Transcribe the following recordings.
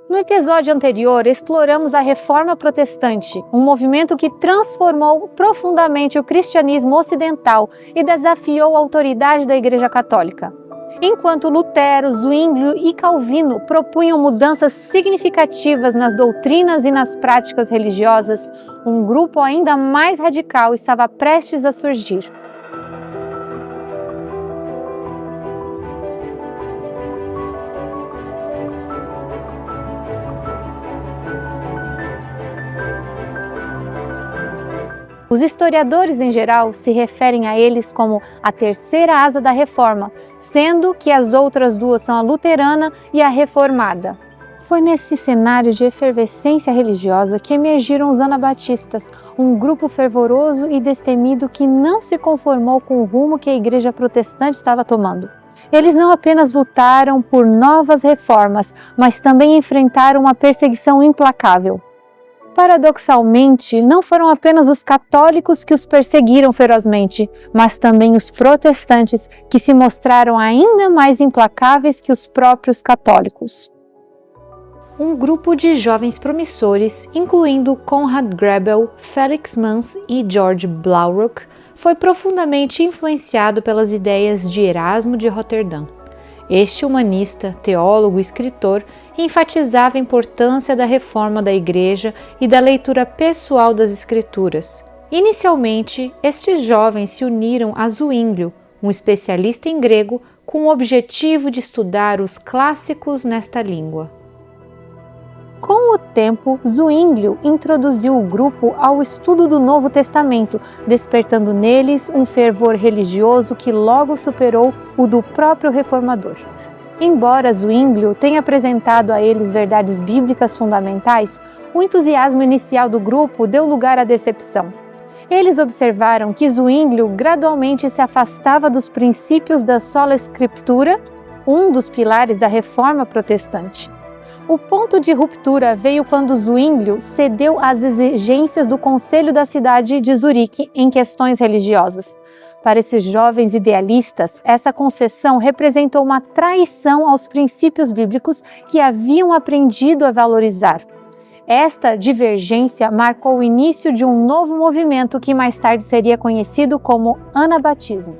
No episódio anterior, exploramos a Reforma Protestante, um movimento que transformou profundamente o cristianismo ocidental e desafiou a autoridade da Igreja Católica. Enquanto Lutero, Zwinglio e Calvino propunham mudanças significativas nas doutrinas e nas práticas religiosas, um grupo ainda mais radical estava prestes a surgir. Os historiadores, em geral, se referem a eles como a terceira asa da Reforma, sendo que as outras duas são a luterana e a reformada. Foi nesse cenário de efervescência religiosa que emergiram os anabatistas, um grupo fervoroso e destemido que não se conformou com o rumo que a Igreja Protestante estava tomando. Eles não apenas lutaram por novas reformas, mas também enfrentaram uma perseguição implacável. Paradoxalmente, não foram apenas os católicos que os perseguiram ferozmente, mas também os protestantes, que se mostraram ainda mais implacáveis que os próprios católicos. Um grupo de jovens promissores, incluindo Conrad Grebel, Felix Manz e George Blaurock, foi profundamente influenciado pelas ideias de Erasmo de Roterdã. Este humanista, teólogo e escritor enfatizava a importância da reforma da Igreja e da leitura pessoal das Escrituras. Inicialmente, estes jovens se uniram a Zwinglio, um especialista em grego, com o objetivo de estudar os clássicos nesta língua. Com o tempo, Zwinglio introduziu o grupo ao estudo do Novo Testamento, despertando neles um fervor religioso que logo superou o do próprio reformador. Embora Zwinglio tenha apresentado a eles verdades bíblicas fundamentais, o entusiasmo inicial do grupo deu lugar à decepção. Eles observaram que Zwinglio gradualmente se afastava dos princípios da sola Scriptura, um dos pilares da Reforma Protestante. O ponto de ruptura veio quando Zwinglio cedeu às exigências do Conselho da cidade de Zurique em questões religiosas. Para esses jovens idealistas, essa concessão representou uma traição aos princípios bíblicos que haviam aprendido a valorizar. Esta divergência marcou o início de um novo movimento que mais tarde seria conhecido como anabatismo.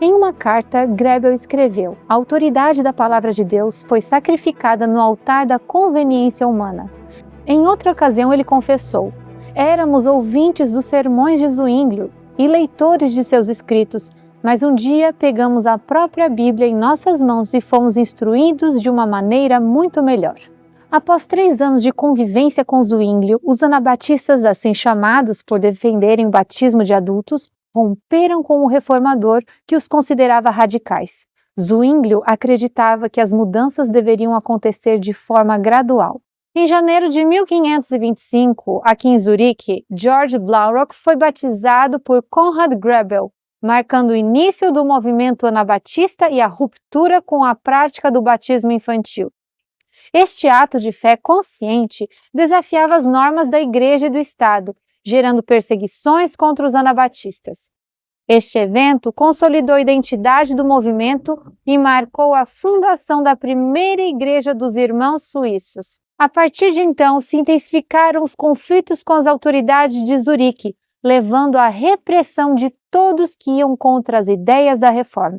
Em uma carta, Grebel escreveu: "A autoridade da palavra de Deus foi sacrificada no altar da conveniência humana." Em outra ocasião, ele confessou: "Éramos ouvintes dos sermões de Zwinglio e leitores de seus escritos, mas um dia pegamos a própria Bíblia em nossas mãos e fomos instruídos de uma maneira muito melhor." Após 3 anos de convivência com Zwinglio, os anabatistas, assim chamados por defenderem o batismo de adultos, romperam com o reformador, que os considerava radicais. Zwinglio acreditava que as mudanças deveriam acontecer de forma gradual. Em janeiro de 1525, aqui em Zurique, George Blaurock foi batizado por Conrad Grebel, marcando o início do movimento anabatista e a ruptura com a prática do batismo infantil. Este ato de fé consciente desafiava as normas da Igreja e do Estado, gerando perseguições contra os anabatistas. Este evento consolidou a identidade do movimento e marcou a fundação da primeira igreja dos Irmãos Suíços. A partir de então, se intensificaram os conflitos com as autoridades de Zurique, levando à repressão de todos que iam contra as ideias da reforma.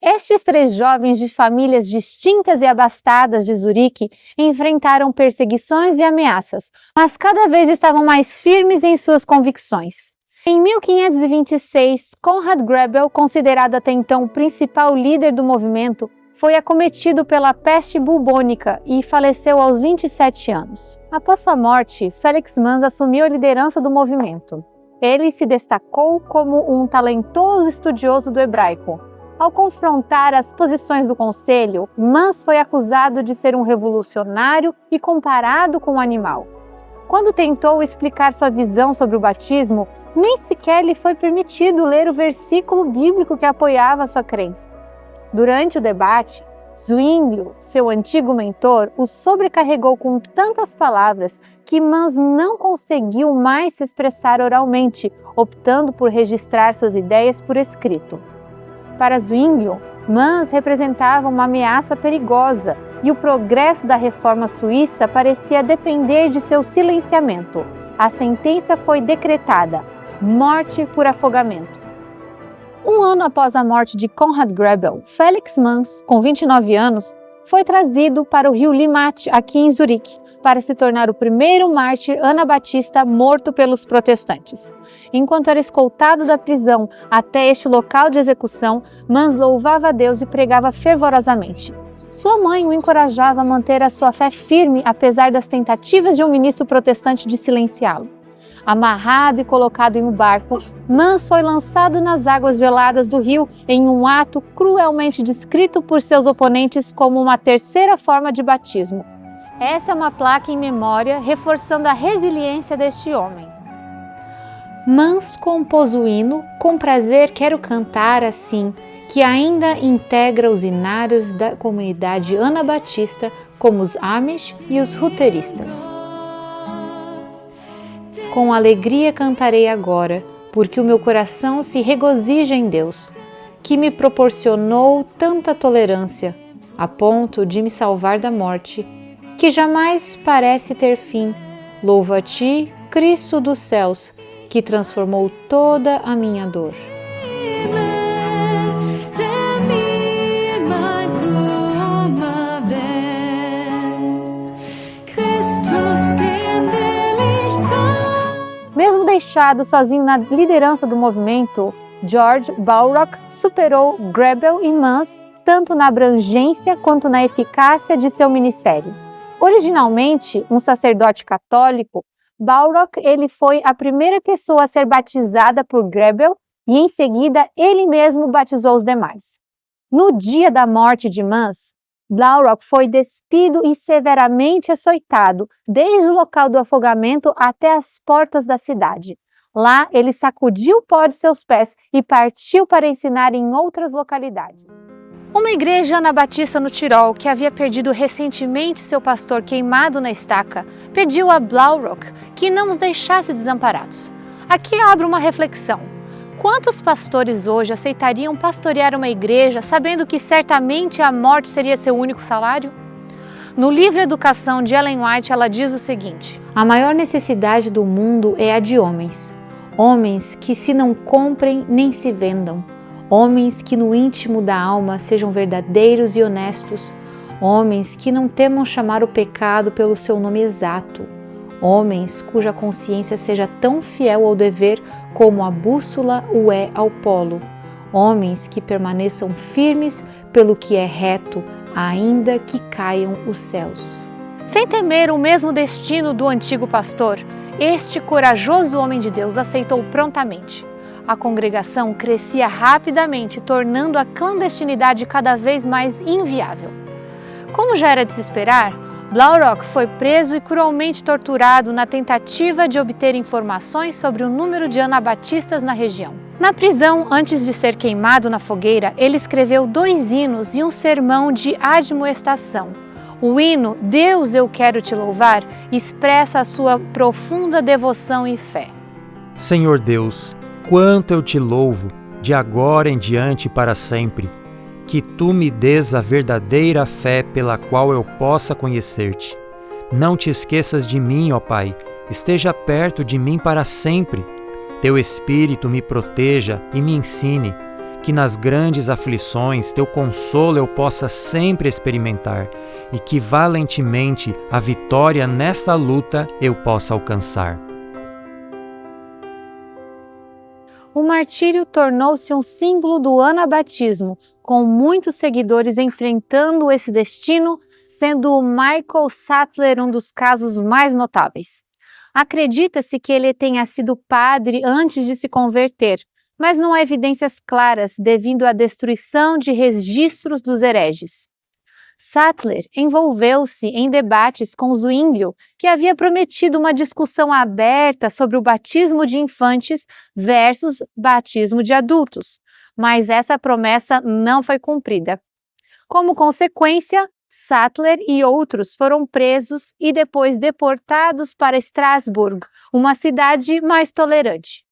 Estes 3 jovens de famílias distintas e abastadas de Zurique enfrentaram perseguições e ameaças, mas cada vez estavam mais firmes em suas convicções. Em 1526, Conrad Grebel, considerado até então o principal líder do movimento, foi acometido pela peste bubônica e faleceu aos 27 anos. Após sua morte, Felix Manz assumiu a liderança do movimento. Ele se destacou como um talentoso estudioso do hebraico. Ao confrontar as posições do conselho, Manz foi acusado de ser um revolucionário e comparado com um animal. Quando tentou explicar sua visão sobre o batismo, nem sequer lhe foi permitido ler o versículo bíblico que apoiava sua crença. Durante o debate, Zwinglio, seu antigo mentor, o sobrecarregou com tantas palavras que Manz não conseguiu mais se expressar oralmente, optando por registrar suas ideias por escrito. Para Zwinglio, Manz representava uma ameaça perigosa, e o progresso da reforma suíça parecia depender de seu silenciamento. A sentença foi decretada: morte por afogamento. Um ano após a morte de Conrad Grebel, Felix Manz, com 29 anos, foi trazido para o rio Limmat, aqui em Zurique, para se tornar o primeiro mártir anabatista morto pelos protestantes. Enquanto era escoltado da prisão até este local de execução, Manz louvava a Deus e pregava fervorosamente. Sua mãe o encorajava a manter a sua fé firme apesar das tentativas de um ministro protestante de silenciá-lo. Amarrado e colocado em um barco, Manz foi lançado nas águas geladas do rio em um ato cruelmente descrito por seus oponentes como uma terceira forma de batismo. Essa é uma placa em memória reforçando a resiliência deste homem. Manz compôs o hino "Com prazer quero cantar assim", que ainda integra os hinários da comunidade anabatista, como os Amish e os Luteristas. Com alegria cantarei agora, porque o meu coração se regozija em Deus, que me proporcionou tanta tolerância, a ponto de me salvar da morte, que jamais parece ter fim. Louvo a Ti, Cristo dos céus, que transformou toda a minha dor. Mesmo deixado sozinho na liderança do movimento, George Balrock superou Grebel e Manz tanto na abrangência quanto na eficácia de seu ministério. Originalmente um sacerdote católico, Balrock foi a primeira pessoa a ser batizada por Grebel e em seguida ele mesmo batizou os demais. No dia da morte de Manz, Balrock foi despido e severamente açoitado, desde o local do afogamento até as portas da cidade. Lá, ele sacudiu o pó de seus pés e partiu para ensinar em outras localidades. Uma igreja anabatista no Tirol, que havia perdido recentemente seu pastor queimado na estaca, pediu a Balrock que não os deixasse desamparados. Aqui abre uma reflexão. Quantos pastores hoje aceitariam pastorear uma igreja sabendo que certamente a morte seria seu único salário? No livro Educação de Ellen White, ela diz o seguinte: a maior necessidade do mundo é a de homens. Homens que se não comprem nem se vendam. Homens que no íntimo da alma sejam verdadeiros e honestos. Homens que não temam chamar o pecado pelo seu nome exato. Homens cuja consciência seja tão fiel ao dever como a bússola o é ao polo. Homens que permaneçam firmes pelo que é reto, ainda que caiam os céus. Sem temer o mesmo destino do antigo pastor, este corajoso homem de Deus aceitou prontamente. A congregação crescia rapidamente, tornando a clandestinidade cada vez mais inviável. Como já era de se esperar, Balrock foi preso e cruelmente torturado na tentativa de obter informações sobre o número de anabatistas na região. Na prisão, antes de ser queimado na fogueira, ele escreveu 2 hinos e um sermão de admoestação. O hino "Deus, eu quero te louvar" expressa a sua profunda devoção e fé. Senhor Deus, quanto eu te louvo, de agora em diante para sempre. Que tu me dês a verdadeira fé pela qual eu possa conhecer-te. Não te esqueças de mim, ó Pai, esteja perto de mim para sempre. Teu Espírito me proteja e me ensine, que nas grandes aflições teu consolo eu possa sempre experimentar e que valentemente a vitória nessa luta eu possa alcançar. O martírio tornou-se um símbolo do anabatismo, com muitos seguidores enfrentando esse destino, sendo Michael Sattler um dos casos mais notáveis. Acredita-se que ele tenha sido padre antes de se converter, mas não há evidências claras devido à destruição de registros dos hereges. Sattler envolveu-se em debates com Zwinglio, que havia prometido uma discussão aberta sobre o batismo de infantes versus batismo de adultos, mas essa promessa não foi cumprida. Como consequência, Sattler e outros foram presos e depois deportados para Estrasburgo, uma cidade mais tolerante.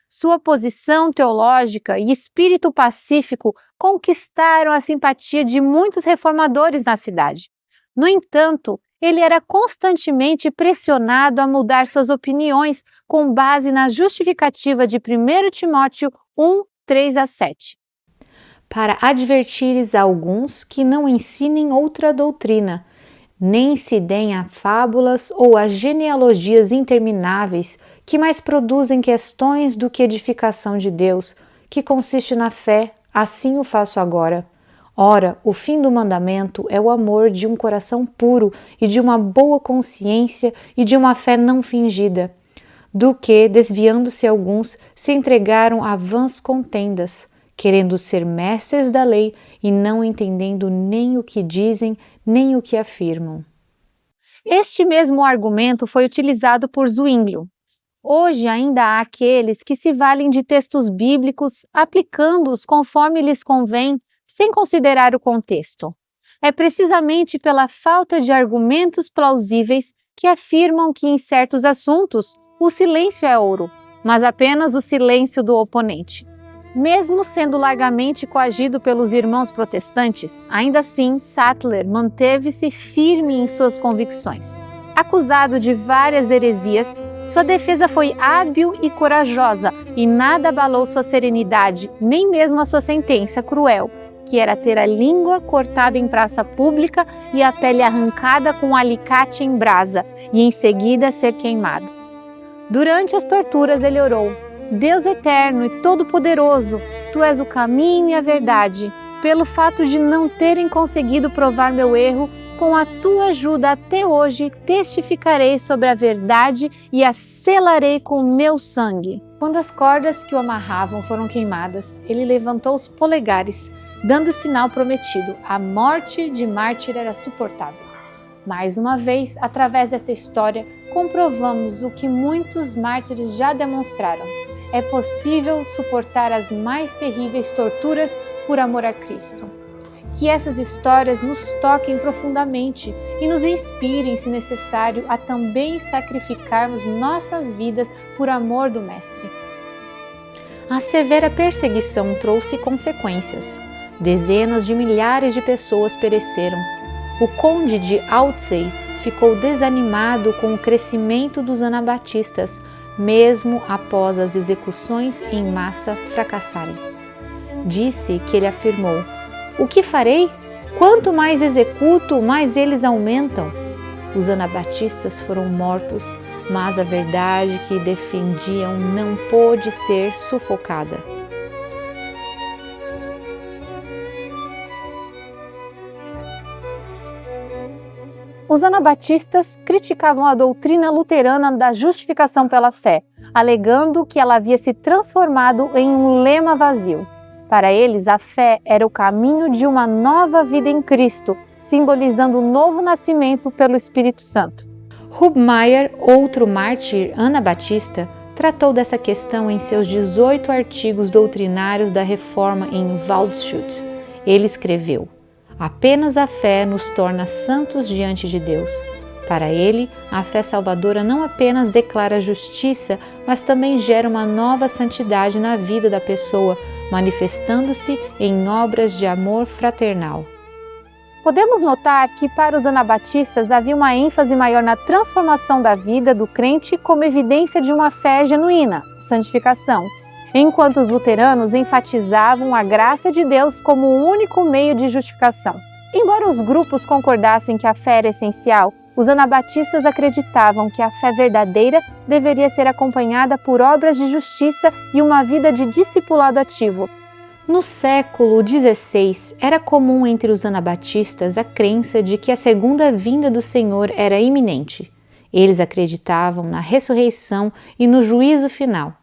Sua posição teológica e espírito pacífico conquistaram a simpatia de muitos reformadores na cidade. No entanto, ele era constantemente pressionado a mudar suas opiniões com base na justificativa de 1 Timóteo 1, 3-7. Para advertires a alguns que não ensinem outra doutrina, nem se deem a fábulas ou a genealogias intermináveis que mais produzem questões do que edificação de Deus, que consiste na fé, assim o faço agora. Ora, o fim do mandamento é o amor de um coração puro e de uma boa consciência e de uma fé não fingida, do que, desviando-se alguns, se entregaram a vãs contendas, querendo ser mestres da lei e não entendendo nem o que dizem, nem o que afirmam. Este mesmo argumento foi utilizado por Zwinglio. Hoje ainda há aqueles que se valem de textos bíblicos, aplicando-os conforme lhes convém, sem considerar o contexto. É precisamente pela falta de argumentos plausíveis que afirmam que em certos assuntos o silêncio é ouro, mas apenas o silêncio do oponente. Mesmo sendo largamente coagido pelos irmãos protestantes, ainda assim Sattler manteve-se firme em suas convicções. Acusado de várias heresias, sua defesa foi hábil e corajosa e nada abalou sua serenidade, nem mesmo a sua sentença cruel, que era ter a língua cortada em praça pública e a pele arrancada com um alicate em brasa e em seguida ser queimado. Durante as torturas ele orou: Deus eterno e todo-poderoso, Tu és o caminho e a verdade. Pelo fato de não terem conseguido provar meu erro, com a Tua ajuda até hoje testificarei sobre a verdade e a selarei com o meu sangue. Quando as cordas que o amarravam foram queimadas, ele levantou os polegares, dando o sinal prometido: a morte de mártir era suportável. Mais uma vez, através dessa história, comprovamos o que muitos mártires já demonstraram. É possível suportar as mais terríveis torturas por amor a Cristo. Que essas histórias nos toquem profundamente e nos inspirem, se necessário, a também sacrificarmos nossas vidas por amor do Mestre. A severa perseguição trouxe consequências. Dezenas de milhares de pessoas pereceram. O conde de Alzey ficou desanimado com o crescimento dos anabatistas, mesmo após as execuções em massa fracassarem. Disse que ele afirmou: o que farei? Quanto mais executo, mais eles aumentam. Os anabatistas foram mortos, mas a verdade que defendiam não pôde ser sufocada. Os anabatistas criticavam a doutrina luterana da justificação pela fé, alegando que ela havia se transformado em um lema vazio. Para eles, a fé era o caminho de uma nova vida em Cristo, simbolizando o novo nascimento pelo Espírito Santo. Hubmaier, outro mártir anabatista, tratou dessa questão em seus 18 artigos doutrinários da Reforma em Waldshut. Ele escreveu: apenas a fé nos torna santos diante de Deus. Para ele, a fé salvadora não apenas declara justiça, mas também gera uma nova santidade na vida da pessoa, manifestando-se em obras de amor fraternal. Podemos notar que para os anabatistas havia uma ênfase maior na transformação da vida do crente como evidência de uma fé genuína, santificação, enquanto os luteranos enfatizavam a graça de Deus como o único meio de justificação. Embora os grupos concordassem que a fé era essencial, os anabatistas acreditavam que a fé verdadeira deveria ser acompanhada por obras de justiça e uma vida de discipulado ativo. No século XVI, era comum entre os anabatistas a crença de que a segunda vinda do Senhor era iminente. Eles acreditavam na ressurreição e no juízo final.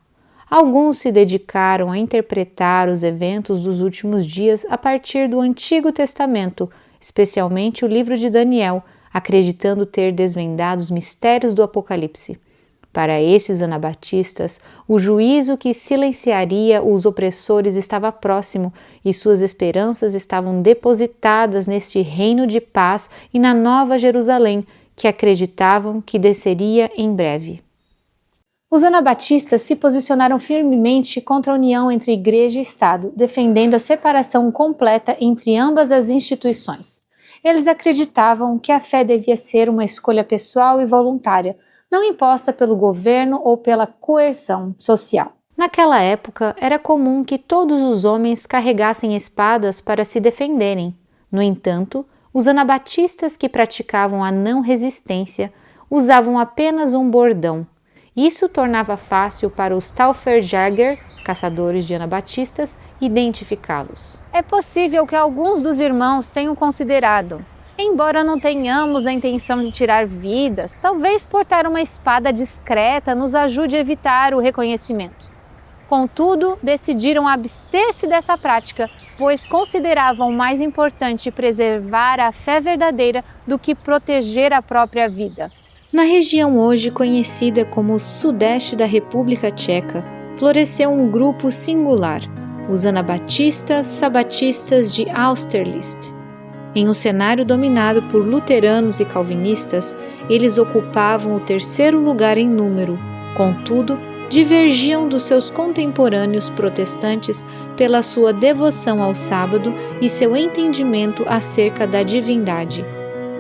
Alguns se dedicaram a interpretar os eventos dos últimos dias a partir do Antigo Testamento, especialmente o livro de Daniel, acreditando ter desvendado os mistérios do Apocalipse. Para estes anabatistas, o juízo que silenciaria os opressores estava próximo e suas esperanças estavam depositadas neste reino de paz e na Nova Jerusalém, que acreditavam que desceria em breve. Os anabatistas se posicionaram firmemente contra a união entre Igreja e Estado, defendendo a separação completa entre ambas as instituições. Eles acreditavam que a fé devia ser uma escolha pessoal e voluntária, não imposta pelo governo ou pela coerção social. Naquela época, era comum que todos os homens carregassem espadas para se defenderem. No entanto, os anabatistas que praticavam a não resistência usavam apenas um bordão. Isso tornava fácil para os Taufejagger, caçadores de anabatistas, identificá-los. É possível que alguns dos irmãos tenham considerado: embora não tenhamos a intenção de tirar vidas, talvez portar uma espada discreta nos ajude a evitar o reconhecimento. Contudo, decidiram abster-se dessa prática, pois consideravam mais importante preservar a fé verdadeira do que proteger a própria vida. Na região hoje conhecida como Sudeste da República Tcheca, floresceu um grupo singular, os anabatistas sabatistas de Austerlitz. Em um cenário dominado por luteranos e calvinistas, eles ocupavam o terceiro lugar em número, contudo, divergiam dos seus contemporâneos protestantes pela sua devoção ao sábado e seu entendimento acerca da divindade.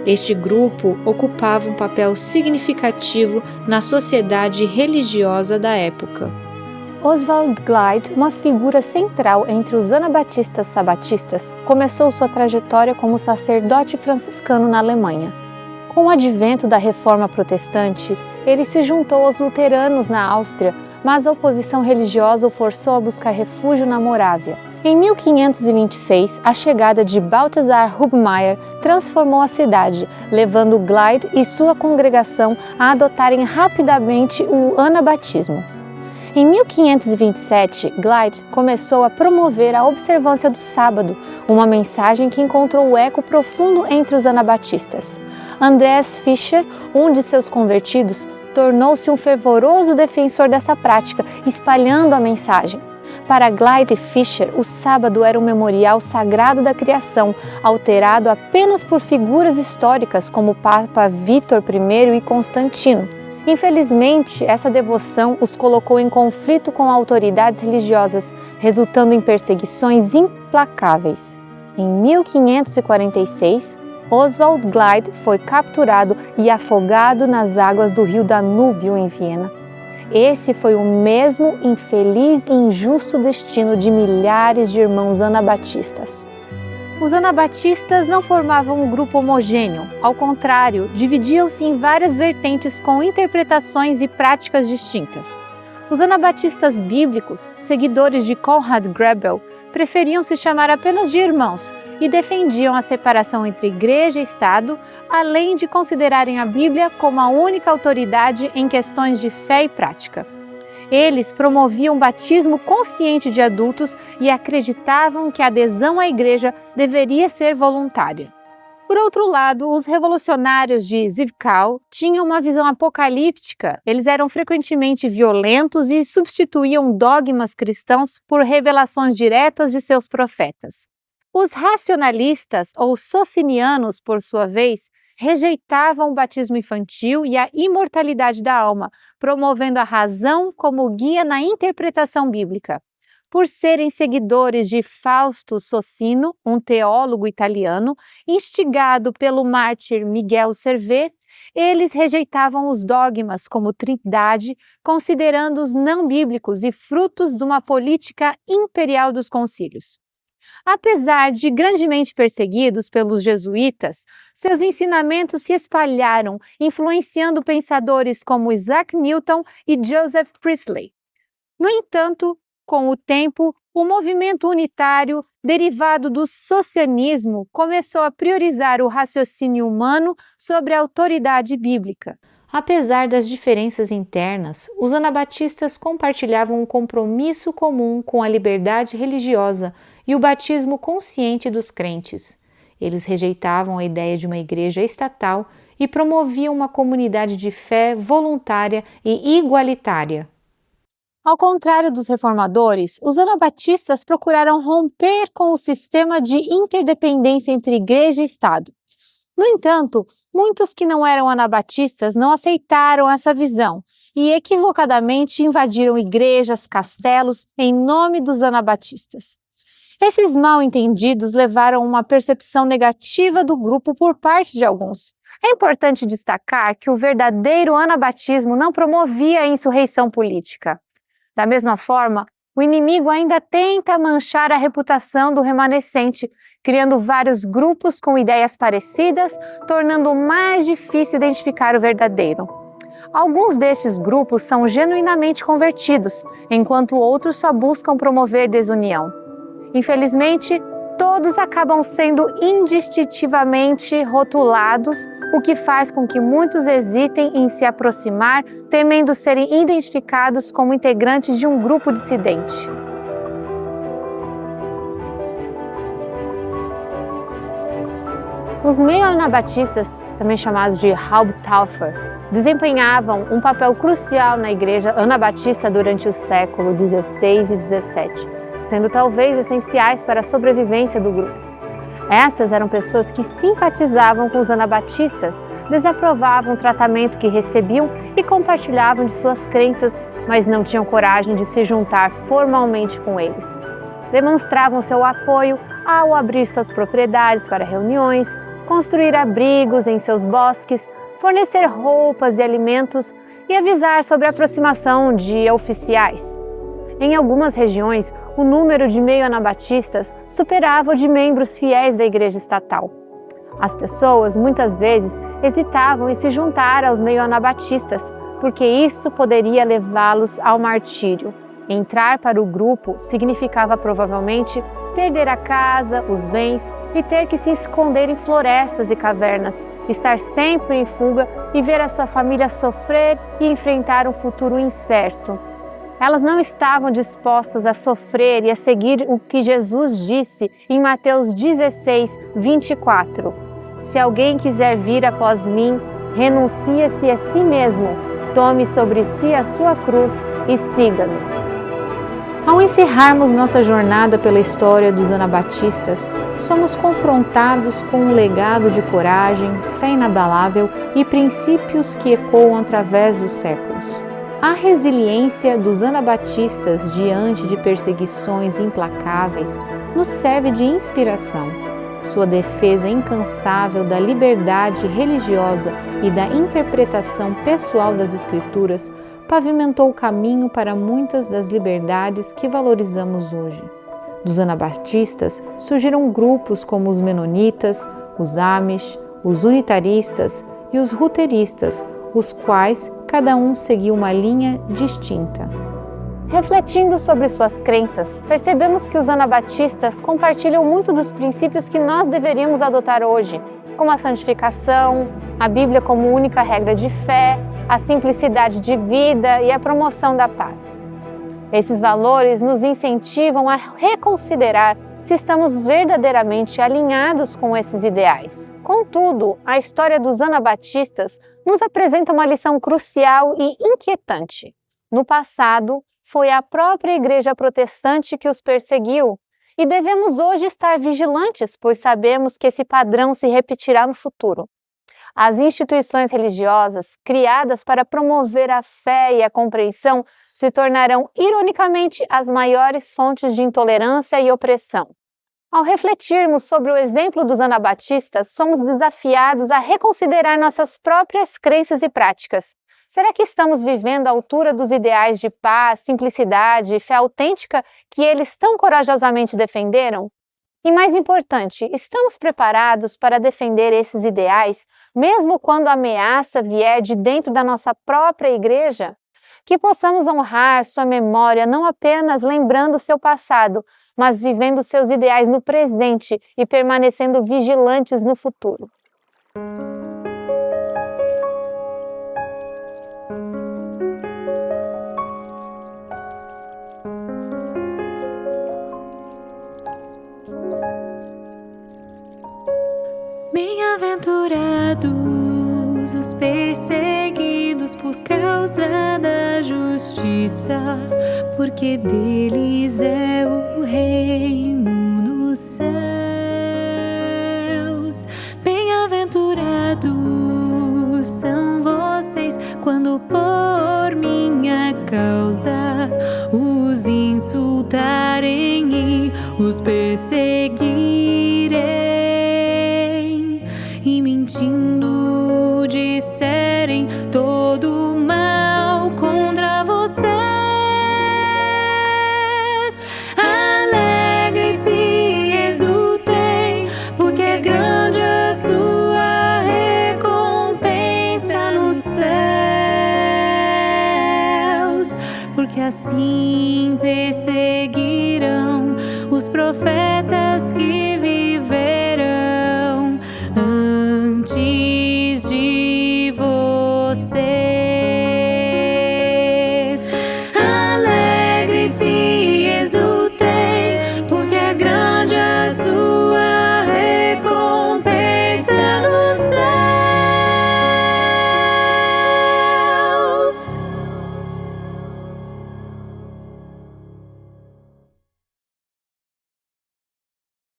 Este grupo ocupava um papel significativo na sociedade religiosa da época. Oswald Gleid, uma figura central entre os anabatistas sabatistas, começou sua trajetória como sacerdote franciscano na Alemanha. Com o advento da Reforma Protestante, ele se juntou aos luteranos na Áustria, mas a oposição religiosa o forçou a buscar refúgio na Morávia. Em 1526, a chegada de Balthasar Hubmaier transformou a cidade, levando Gleid e sua congregação a adotarem rapidamente o anabatismo. Em 1527, Gleid começou a promover a observância do sábado, uma mensagem que encontrou eco profundo entre os anabatistas. Andreas Fischer, um de seus convertidos, tornou-se um fervoroso defensor dessa prática, espalhando a mensagem. Para Gleid e Fischer, o sábado era um memorial sagrado da criação, alterado apenas por figuras históricas como o Papa Vítor I e Constantino. Infelizmente, essa devoção os colocou em conflito com autoridades religiosas, resultando em perseguições implacáveis. Em 1546, Oswald Gleid foi capturado e afogado nas águas do rio Danúbio, em Viena. Esse foi o mesmo infeliz e injusto destino de milhares de irmãos anabatistas. Os anabatistas não formavam um grupo homogêneo, ao contrário, dividiam-se em várias vertentes com interpretações e práticas distintas. Os anabatistas bíblicos, seguidores de Konrad Grebel, preferiam se chamar apenas de irmãos e defendiam a separação entre igreja e Estado, além de considerarem a Bíblia como a única autoridade em questões de fé e prática. Eles promoviam o batismo consciente de adultos e acreditavam que a adesão à igreja deveria ser voluntária. Por outro lado, os revolucionários de Zwickau tinham uma visão apocalíptica. Eles eram frequentemente violentos e substituíam dogmas cristãos por revelações diretas de seus profetas. Os racionalistas, ou socinianos, por sua vez, rejeitavam o batismo infantil e a imortalidade da alma, promovendo a razão como guia na interpretação bíblica. Por serem seguidores de Fausto Socino, um teólogo italiano, instigado pelo mártir Miguel Servet, eles rejeitavam os dogmas como trindade, considerando-os não bíblicos e frutos de uma política imperial dos concílios. Apesar de grandemente perseguidos pelos jesuítas, seus ensinamentos se espalharam, influenciando pensadores como Isaac Newton e Joseph Priestley. No entanto, com o tempo, o movimento unitário, derivado do socianismo, começou a priorizar o raciocínio humano sobre a autoridade bíblica. Apesar das diferenças internas, os anabatistas compartilhavam um compromisso comum com a liberdade religiosa e o batismo consciente dos crentes. Eles rejeitavam a ideia de uma igreja estatal e promoviam uma comunidade de fé voluntária e igualitária. Ao contrário dos reformadores, os anabatistas procuraram romper com o sistema de interdependência entre igreja e Estado. No entanto, muitos que não eram anabatistas não aceitaram essa visão e equivocadamente invadiram igrejas, castelos em nome dos anabatistas. Esses mal-entendidos levaram a uma percepção negativa do grupo por parte de alguns. É importante destacar que o verdadeiro anabatismo não promovia a insurreição política. Da mesma forma, o inimigo ainda tenta manchar a reputação do remanescente, criando vários grupos com ideias parecidas, tornando mais difícil identificar o verdadeiro. Alguns destes grupos são genuinamente convertidos, enquanto outros só buscam promover desunião. Infelizmente, todos acabam sendo indistintivamente rotulados, o que faz com que muitos hesitem em se aproximar, temendo serem identificados como integrantes de um grupo dissidente. Os meio-anabatistas, também chamados de Haupttaufer, desempenhavam um papel crucial na igreja anabatista durante o século XVI e XVII, sendo talvez essenciais para a sobrevivência do grupo. Essas eram pessoas que simpatizavam com os anabatistas, desaprovavam o tratamento que recebiam e compartilhavam de suas crenças, mas não tinham coragem de se juntar formalmente com eles. Demonstravam seu apoio ao abrir suas propriedades para reuniões, construir abrigos em seus bosques, fornecer roupas e alimentos e avisar sobre a aproximação de oficiais. Em algumas regiões, o número de meio-anabatistas superava o de membros fiéis da igreja estatal. As pessoas, muitas vezes, hesitavam em se juntar aos meio-anabatistas, porque isso poderia levá-los ao martírio. Entrar para o grupo significava provavelmente perder a casa, os bens e ter que se esconder em florestas e cavernas, estar sempre em fuga e ver a sua família sofrer e enfrentar um futuro incerto. Elas não estavam dispostas a sofrer e a seguir o que Jesus disse em Mateus 16, 24. Se alguém quiser vir após mim, renuncie-se a si mesmo, tome sobre si a sua cruz e siga-me. Ao encerrarmos nossa jornada pela história dos anabatistas, somos confrontados com um legado de coragem, fé inabalável e princípios que ecoam através dos séculos. A resiliência dos anabatistas diante de perseguições implacáveis nos serve de inspiração. Sua defesa incansável da liberdade religiosa e da interpretação pessoal das Escrituras pavimentou o caminho para muitas das liberdades que valorizamos hoje. Dos anabatistas surgiram grupos como os menonitas, os amish, os unitaristas e os ruteristas, os quais cada um seguia uma linha distinta. Refletindo sobre suas crenças, percebemos que os anabatistas compartilham muito dos princípios que nós deveríamos adotar hoje, como a santificação, a Bíblia como única regra de fé, a simplicidade de vida e a promoção da paz. Esses valores nos incentivam a reconsiderar se estamos verdadeiramente alinhados com esses ideais. Contudo, a história dos anabatistas nos apresenta uma lição crucial e inquietante. No passado, foi a própria igreja protestante que os perseguiu, e devemos hoje estar vigilantes, pois sabemos que esse padrão se repetirá no futuro. As instituições religiosas, criadas para promover a fé e a compreensão, se tornarão, ironicamente, as maiores fontes de intolerância e opressão. Ao refletirmos sobre o exemplo dos anabatistas, somos desafiados a reconsiderar nossas próprias crenças e práticas. Será que estamos vivendo à altura dos ideais de paz, simplicidade e fé autêntica que eles tão corajosamente defenderam? E mais importante, estamos preparados para defender esses ideais, mesmo quando a ameaça vier de dentro da nossa própria igreja? Que possamos honrar sua memória não apenas lembrando seu passado, mas vivendo seus ideais no presente e permanecendo vigilantes no futuro. Bem-aventurados os perseguidos por causa da justiça, porque deles é o reino nos céus. Bem-aventurados são vocês quando por minha causa os insultarem e os perseguirem, e mentindo disserem todo mal contra vocês. Alegrem-se e exultem, porque grande é a sua recompensa nos céus, porque assim perseguirão os profetas